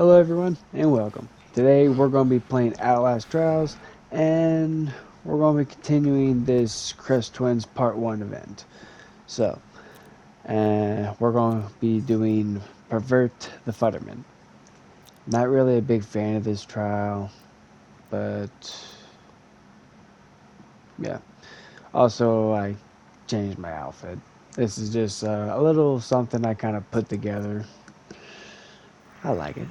Hello everyone and welcome. Today we're going to be playing Outlast Trials and we're going to be continuing this Kress Twins Part 1 event. So, we're going to be doing Pervert the Futterman. Not really a big fan of this trial, but yeah. Also, I changed my outfit. This is just a little something I kind of put together. I like it.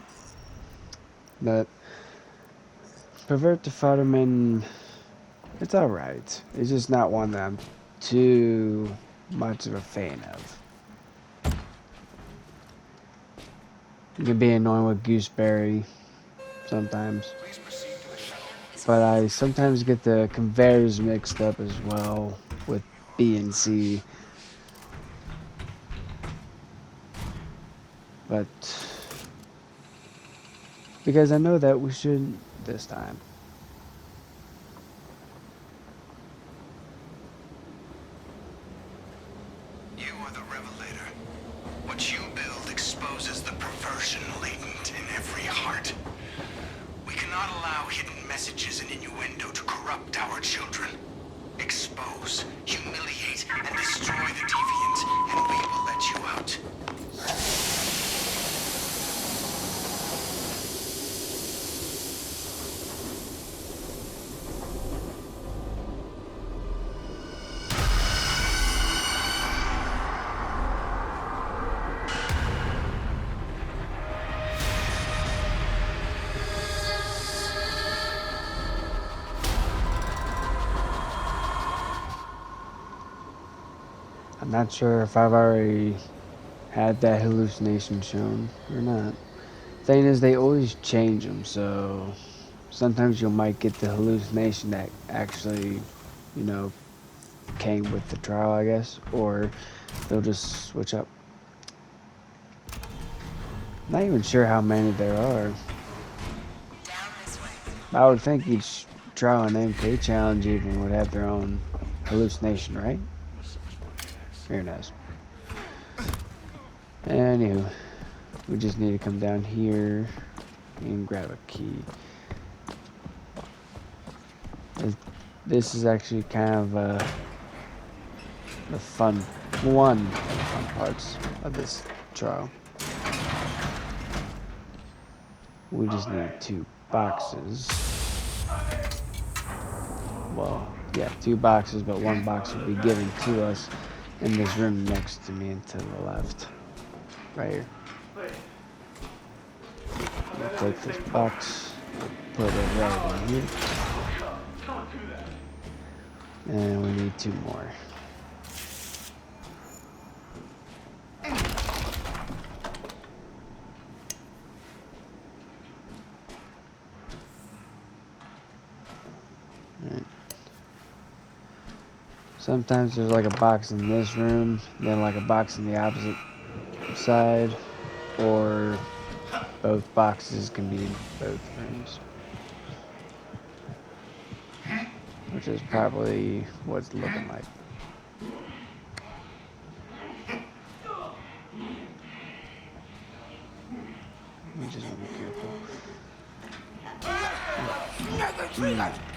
But Pervert the Futterman, it's alright. It's just not one that I'm too much of a fan of. It can be annoying with Gooseberry sometimes. But I sometimes get the conveyors mixed up as well with B and C. But because I know that we should this time. You are the Revelator. What you build exposes the perversion latent in every heart. We cannot allow hidden messages and innuendo to corrupt our children. Expose, humiliate, and destroy the deviant, and we will let you out. I'm not sure if I've already had that hallucination shown or not. Thing is, they always change them, so sometimes you might get the hallucination that actually, came with the trial, I guess, or they'll just switch up. Not even sure how many there are. I would think each trial and MK challenge even would have their own hallucination, right? Very nice. Anywho, we just need to come down here and grab a key. This is actually kind of the fun, one of the fun parts of this trial. We just need 2 boxes. Well, yeah, 2 boxes, but 1 box will be given to us in this room next to me and to the left. Right here. We'll take this box, put it right in here. And we need 2 more. Right. Sometimes there's like a box in this room, then like a box in the opposite side, or both boxes can be in both rooms. Which is probably what it's looking like. We just want to be careful.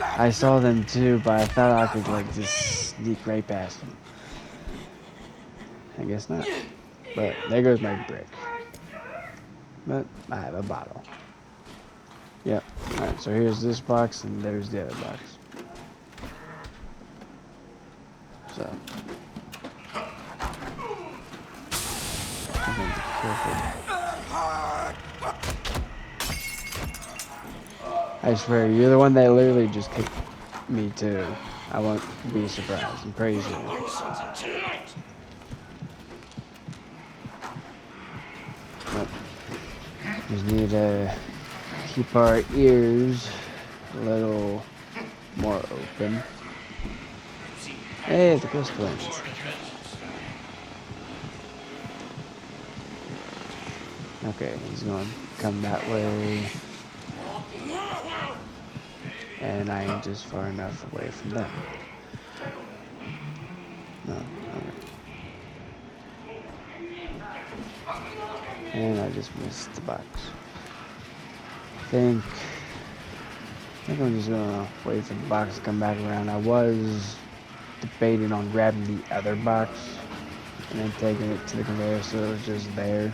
I saw them too, but I thought I could like just sneak right past them. I guess not. But there goes my brick. But I have a bottle. Yep. Alright, so here's this box and there's the other box. So I'm gonna be careful. I swear, you're the one that literally just kicked me too. I won't be surprised. I'm crazy. But just need to keep our ears a little more open. Hey, the Kress Twins. Okay, he's going to come that way. And I ain't just far enough away from them. No, alright. And I just missed the box. I think I'm just gonna wait for the box to come back around. I was debating on grabbing the other box and then taking it to the conveyor so it was just there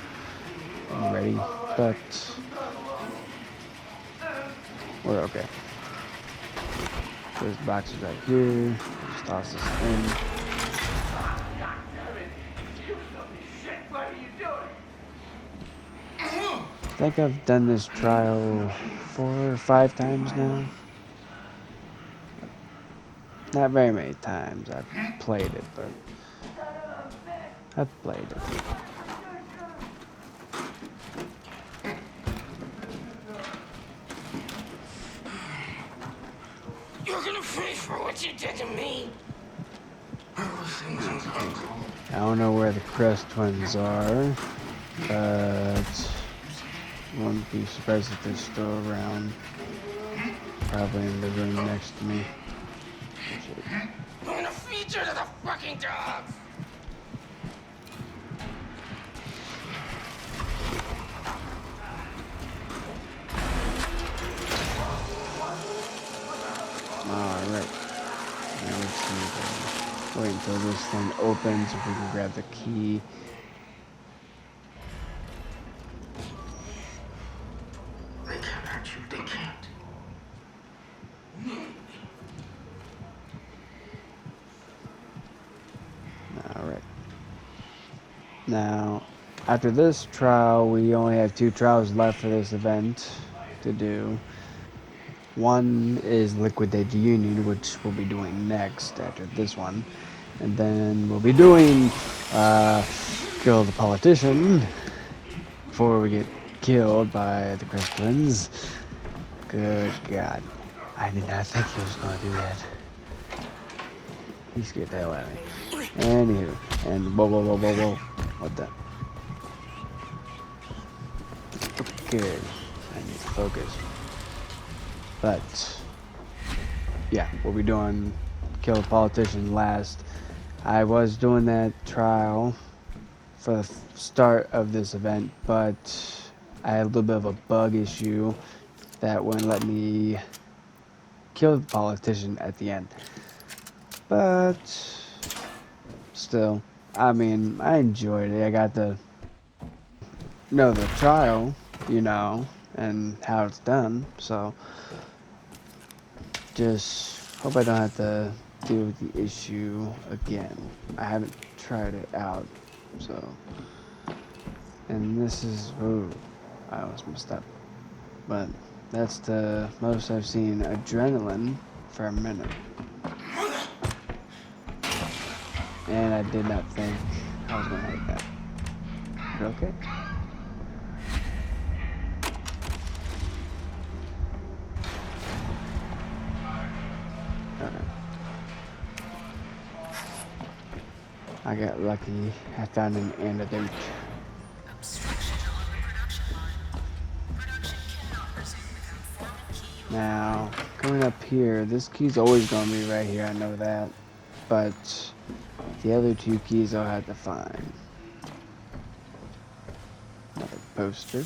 and ready. But we're okay. This box is right here. Just toss this in. I think I've done this trial 4 or 5 times now. Not very many times I've played it, but I've played it. You're gonna pay for what you did to me. I don't know where the Kress twins are, but wouldn't be surprised if they're still around. Probably in the room next to me. I'm gonna feed you to the fucking dogs. Alright. Now let's see. Wait until this thing opens if we can grab the key. They can't hurt you. They can't. Alright. Now, after this trial, we only have 2 trials left for this event to do. One is Liquidate the Union, which we'll be doing next after this one. And then we'll be doing Kill the Politician before we get killed by the Kress twins. Good God. I did not think he was going to do that. He scared the hell out of me. Anywho, and whoa. What the? Okay. I need to focus. But, yeah, we'll be doing Kill the Politician last. I was doing that trial for the start of this event, but I had a little bit of a bug issue that wouldn't let me kill the politician at the end. But, still, I mean, I enjoyed it. I got to know the trial, you know, and how it's done, so just hope I don't have to deal with the issue again. I haven't tried it out, so. And this is, ooh, I almost messed up. But that's the most I've seen adrenaline for a minute. And I did not think I was gonna hate that. But okay. I got lucky. I found an antidote. Now, coming up here, this key's always going to be right here, I know that. But the other 2 keys I'll have to find. Another poster.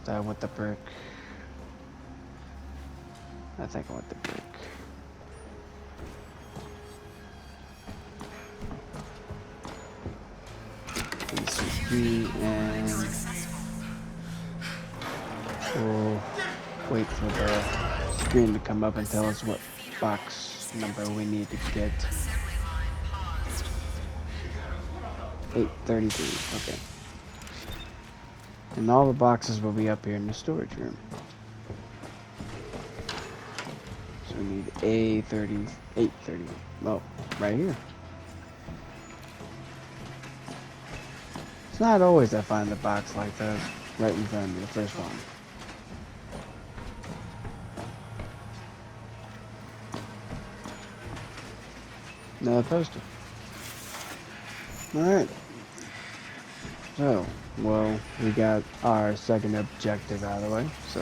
I want the brick. I think I want the brick. ECP, and we'll wait for the screen to come up and tell us what box number we need to get. 833, okay. And all the boxes will be up here in the storage room. So we need A30, 830, oh, right here. It's not always I find the box like that, right in front of me, the first one. Another poster. Alright. So, well, we got our second objective out of the way, so.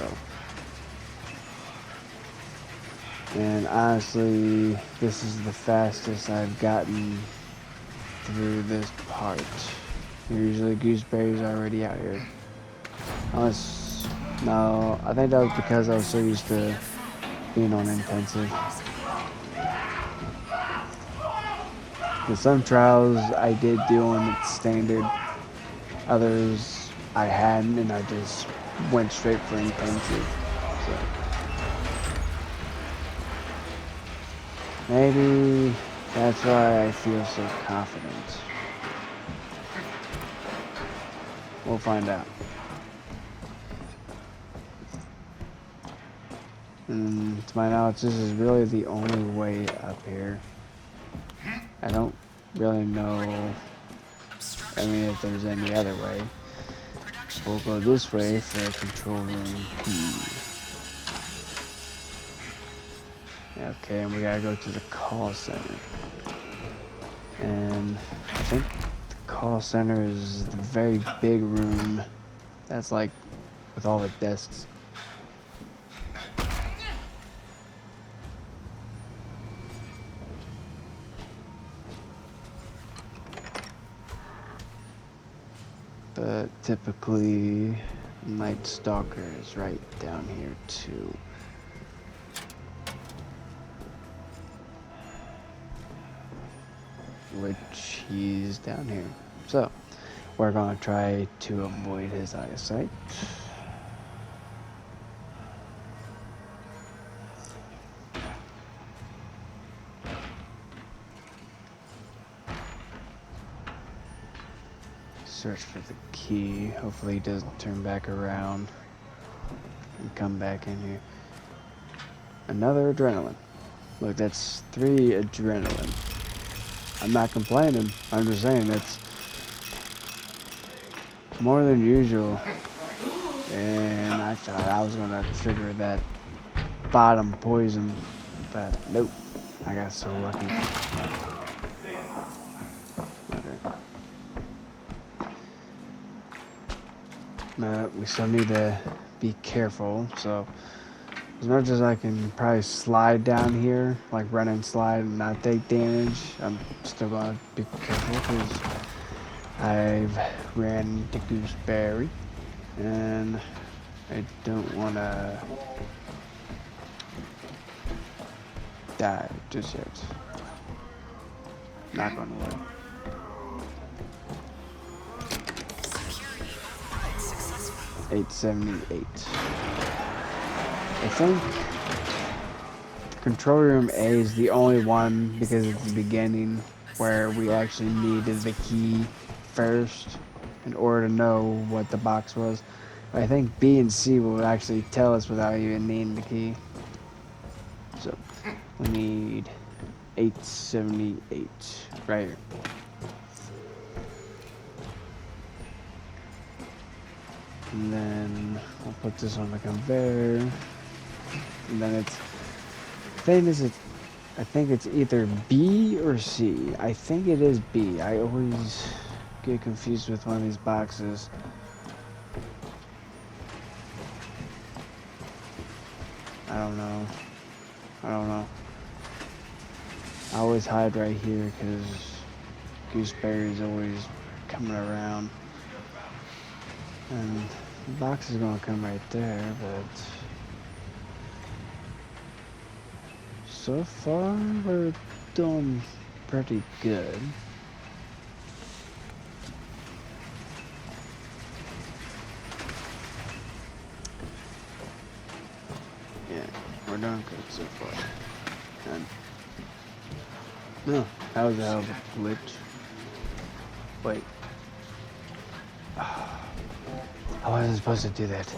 And honestly, this is the fastest I've gotten through this part. Usually gooseberries are already out here. No, I think that was because I was so used to being on intensive. Because some trials I did do on standard, others I hadn't, and I just went straight for intensive. So maybe that's why I feel so confident. We'll find out. And to my knowledge, this is really the only way up here. I don't really know, I mean, if there's any other way. We'll go this way for a control room key. Okay, and we gotta go to the call center. And I think the call center is the very big room that's like with all the desks. But typically, Night Stalker is right down here too. Which he's down here. So, we're gonna try to avoid his eyesight. Search for the key. Hopefully he doesn't turn back around and come back in here. Another adrenaline. Look, that's 3 adrenaline. I'm not complaining. I'm just saying that's more than usual. And I thought I was gonna trigger that bottom poison, but nope. I got so lucky. We still need to be careful, so as much as I can probably slide down here, like run and slide and not take damage, I'm still gonna be careful because I've ran into Gooseberry and I don't wanna die just yet. Knock on wood. 878. I think control room A is the only one because it's the beginning where we actually needed the key first in order to know what the box was. But I think B and C will actually tell us without even needing the key. So we need 878 right here. And then I'll put this on the conveyor. And then it's, I think it's either B or C. I think it is B. I always get confused with one of these boxes. I don't know. I always hide right here because Gooseberry's always coming around. And the box is gonna come right there, but so far we're doing pretty good. Yeah, we're doing good so far. And no, that was a hell of a glitch. Wait. I wasn't supposed to do that.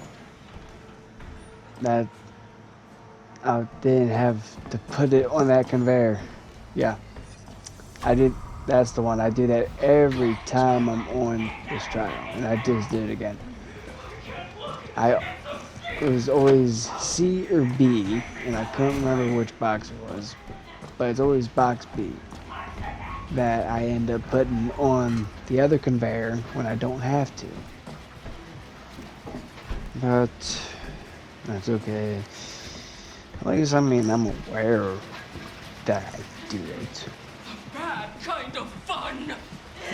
I didn't have to put it on that conveyor. Yeah, I did. That's the one. I do that every time I'm on this trial, and I just did it again. It was always C or B, and I couldn't remember which box it was, but it's always box B that I end up putting on the other conveyor when I don't have to. But that's okay. At least, I mean, I'm aware that I do it. Bad kind of fun!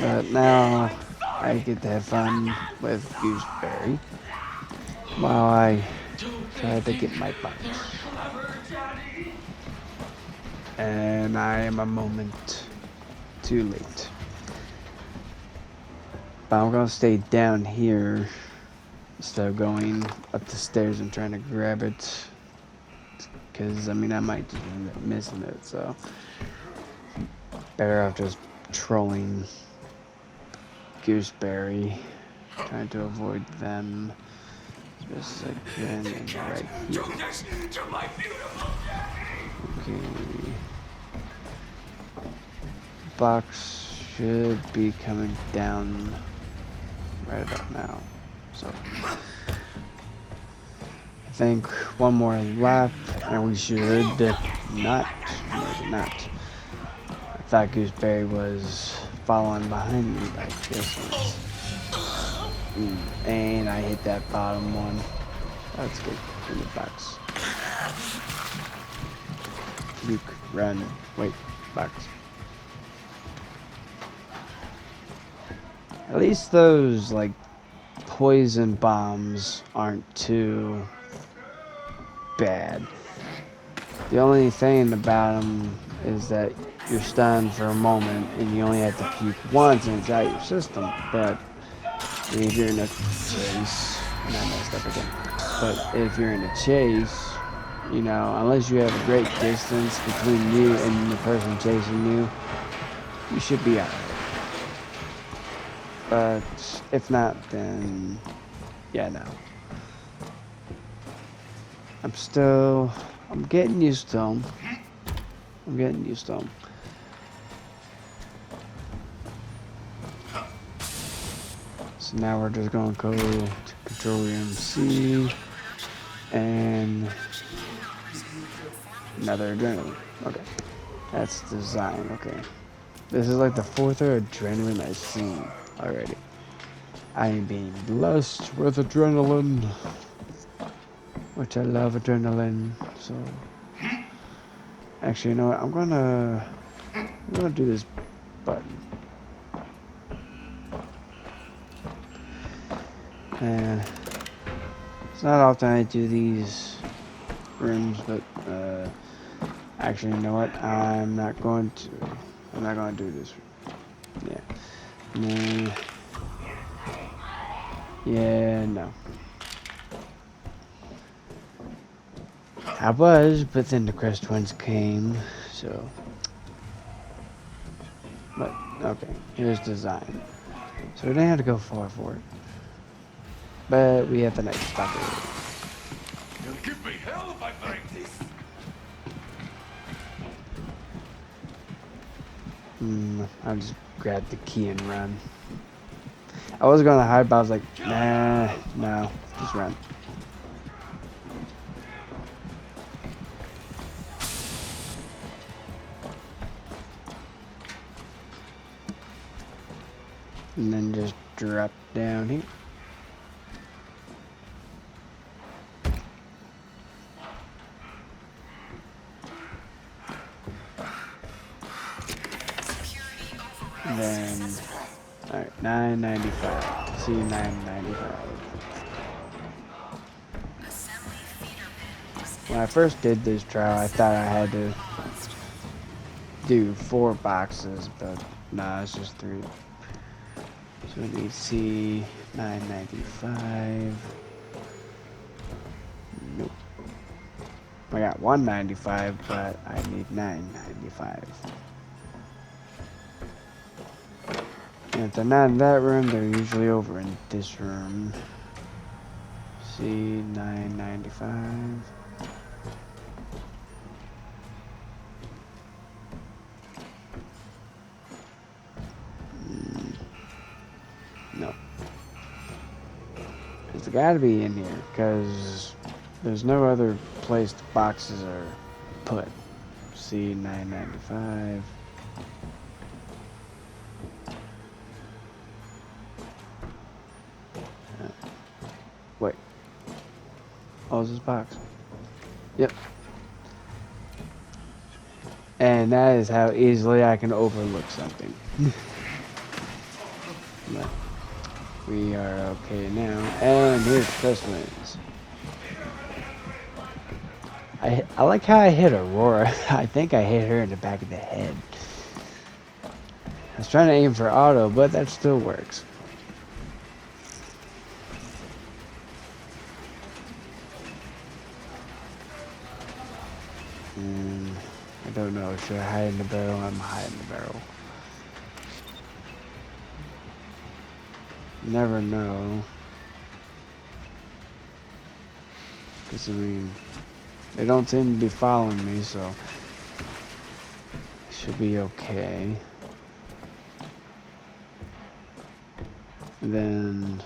But now I get to have fun with Gooseberry while I try to get my box. And I am a moment too late. But I'm gonna stay down here instead of going up the stairs and trying to grab it. Because, I mean, I might just end up missing it, so better off just trolling Gooseberry, trying to avoid them. Just again, and right here. Okay. Box should be coming down right about now. So I think one more lap, and we should not. Maybe not. I thought Gooseberry was following behind me by distance. And I hit that bottom one. That's good. In the box. Luke, run. Wait, box. At least those, like, poison bombs aren't too bad. The only thing about them is that you're stunned for a moment and you only have to puke once and it's out of your system. But if you're in a chase, and I messed up again. But if you're in a chase, you know, unless you have a great distance between you and the person chasing you, you should be alright. But if not, then yeah, no. I'm getting used to them. I'm getting used to them. So now we're just gonna go to Control MC and another adrenaline. Okay, that's design. Okay, this is like the fourth adrenaline I've seen already. I am being blessed with adrenaline, which I love adrenaline. So actually, you know what? I'm gonna do this button. And it's not often I do these rooms, but actually, you know what? I'm not going to do this. Yeah. Yeah, no. I was, but then the Kress twins came, so. But okay, here's design. So we didn't have to go far for it. But we have the night stalker. You'll give me hell if I break this. I'll just grab the key and run. I was gonna hide, but I was like, nah, no, just run. And then just drop down here. And then, alright, $9.95. See, $9.95. When I first did this trial, I thought I had to do 4 boxes, but nah, it's just 3. So let me see, $9.95. Nope. I got $1.95, but I need $9.95. And if they're not in that room, they're usually over in this room. See, $9.95. No. It's gotta be in here, because there's no other place the boxes are put. See, $9.95. Wait. Oh, is this box? Yep. And that is how easily I can overlook something. But we are okay now. And here's Kress wins. I like how I hit Aurora. I think I hit her in the back of the head. I was trying to aim for auto, but that still works. And I don't know, should I hide in the barrel? I'm hiding the barrel. Never know. Because, I mean, they don't seem to be following me, so it should be okay. And then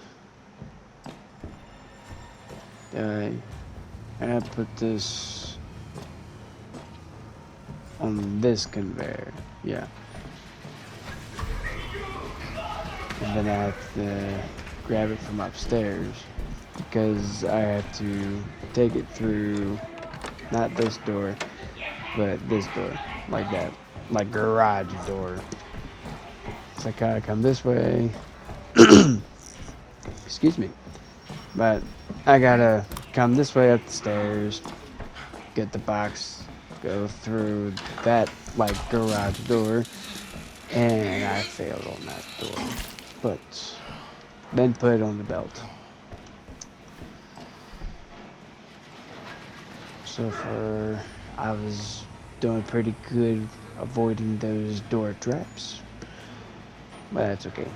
I put this on this conveyor, yeah. And then I have to grab it from upstairs because I have to take it through not this door, but this door, like that, like garage door. So I gotta come this way. Excuse me. But I gotta come this way up the stairs, get the box, go through that like garage door, and I failed on that door. But then put it on the belt. So far, I was doing pretty good avoiding those door traps, but that's okay.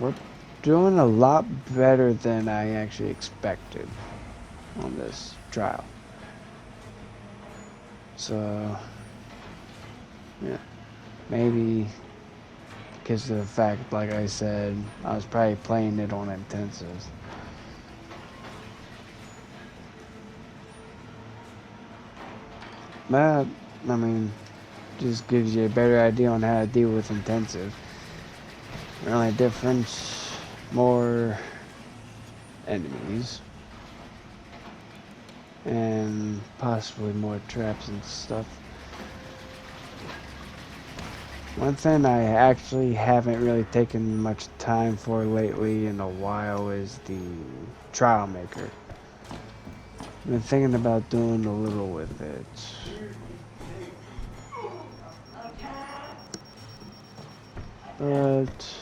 We're doing a lot better than I actually expected on this trial. So, yeah, maybe because of the fact, like I said, I was probably playing it on intensive. But, I mean, just gives you a better idea on how to deal with intensive. The only difference, more enemies. And possibly more traps and stuff. One thing I actually haven't really taken much time for lately in a while is the trial maker. I've been thinking about doing a little with it. But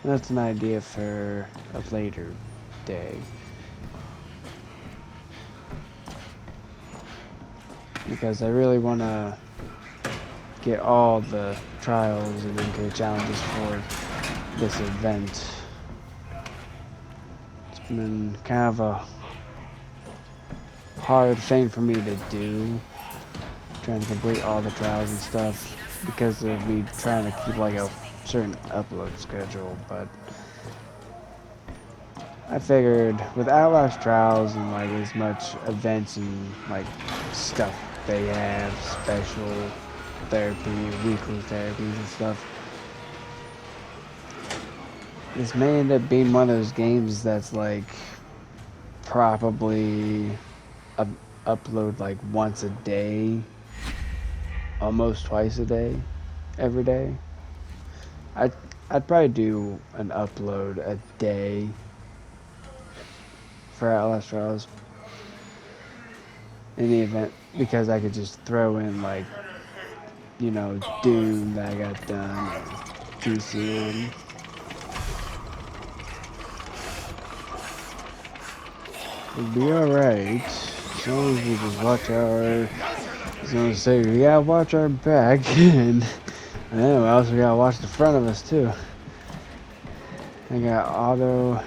that's an idea for a later day. Because I really want to get all the trials and MK challenges for this event. It's been kind of a hard thing for me to do, trying to complete all the trials and stuff because of me trying to keep like a certain upload schedule, but I figured with Outlast trials and like as much events and like stuff they have, special therapy, weekly therapies and stuff, this may end up being one of those games that's like probably upload like once a day, almost twice a day, every day. I'd probably do an upload a day for Outlast trials in the event, because I could just throw in like, you know, Doom that I got done, or PC. It'll be alright, as long as we just watch our, I was gonna say, we gotta watch our back, and then else we gotta watch the front of us too. I got Auto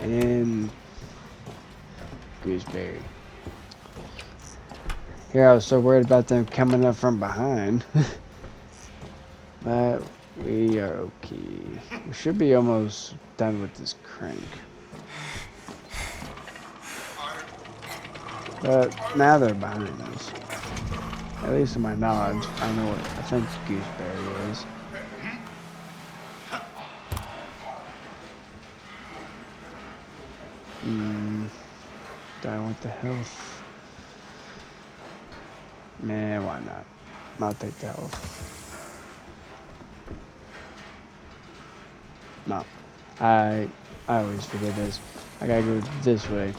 and Gooseberry. Here I was so worried about them coming up from behind. But we are okay. We should be almost done with this crank. But now they're behind us. At least in my knowledge, I know what I think Gooseberry is. Do I want the health? Nah, why not? I'll take the health. No. I always forget this. I gotta go this way.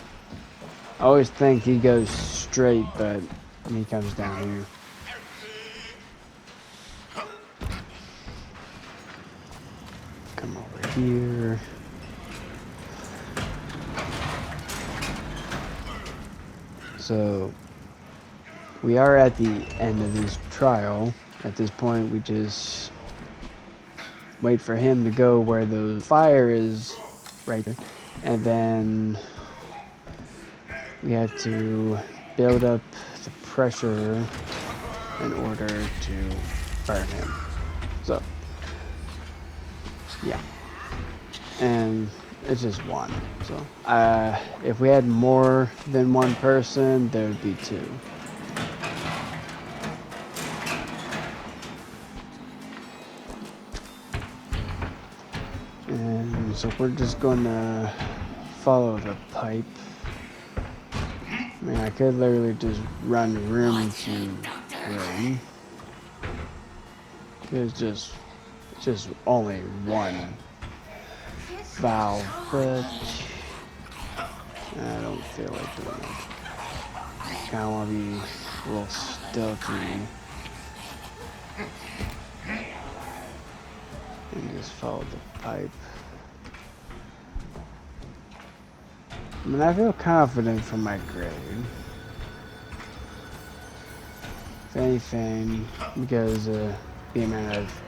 I always think he goes straight, but he comes down here. Come over here. So, we are at the end of this trial. At this point, we just wait for him to go where the fire is, right there. And then we have to build up the pressure in order to burn him. So, yeah. And it's just one. So, if we had more than one person, there would be two. And so we're just going to follow the pipe. I mean, I could literally just run room to room. It's just only one valve, but I don't feel like doing it. I kind of want to be a little stealthy and just follow the pipe. I mean, I feel confident for my grade. If anything, because the amount of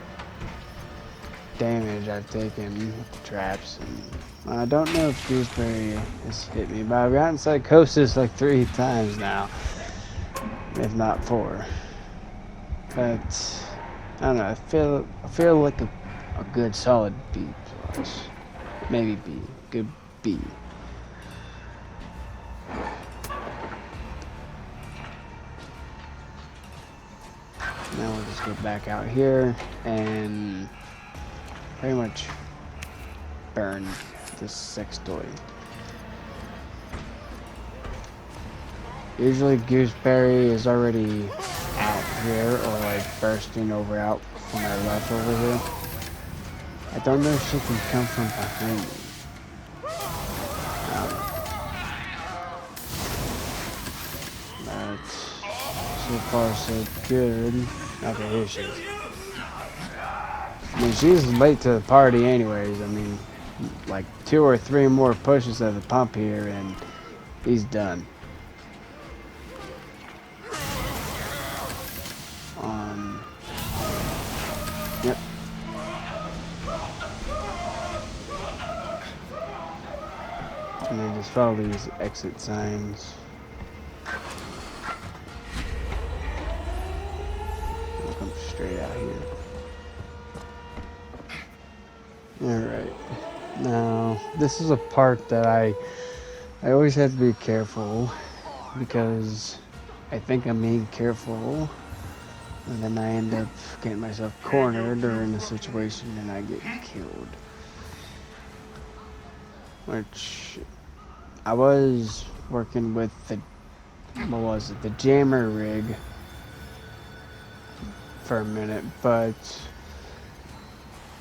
damage I've taken with the traps, and I don't know if Gooseberry has hit me, but I've gotten psychosis like 3 times now, if not 4. But I don't know. I feel like a good solid B plus, maybe B, good B. Now we'll just go back out here and pretty much burn this sex toy. Usually Gooseberry is already out here or like bursting over out when I left over here. I don't know if she can come from behind me. But so far so good. Okay, here she is. I mean, she's late to the party anyways. I mean, like 2 or 3 more pushes of the pump here and he's done. Yep. And then just follow these exit signs. I'll come straight out here. Alright. Now, this is a part that I always have to be careful because I think I'm being careful. And then I end up getting myself cornered or in a situation and I get killed. Which I was working with the, what was it, the jammer rig for a minute, but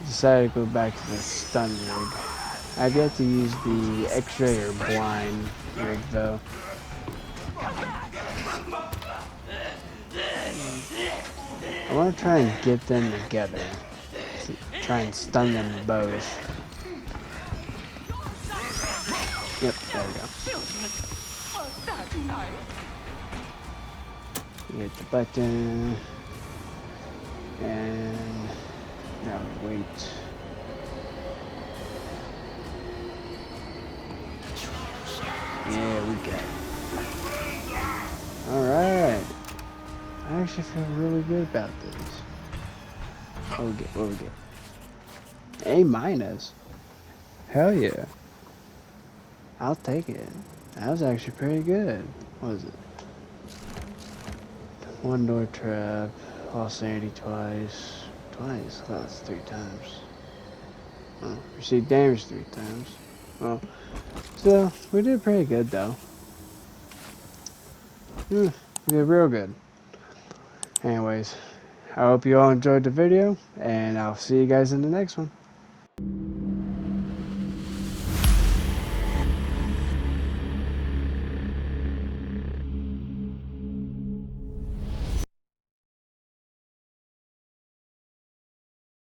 decided to go back to the stun rig. I've yet to use the X-ray or blind rig though. I want to try and get them together. Try and stun them both. Yep, there we go. Hit the button. And now wait. Yeah, we got it. Alright. I actually feel really good about this. What we get? A minus. Hell yeah. I'll take it. That was actually pretty good. What was it? 1 door trap. Lost sanity twice. Twice? I thought it was 3 times. Oh, received damage 3 times. Well, so we did pretty good though. We did real good. Anyways, I hope you all enjoyed the video, and I'll see you guys in the next one.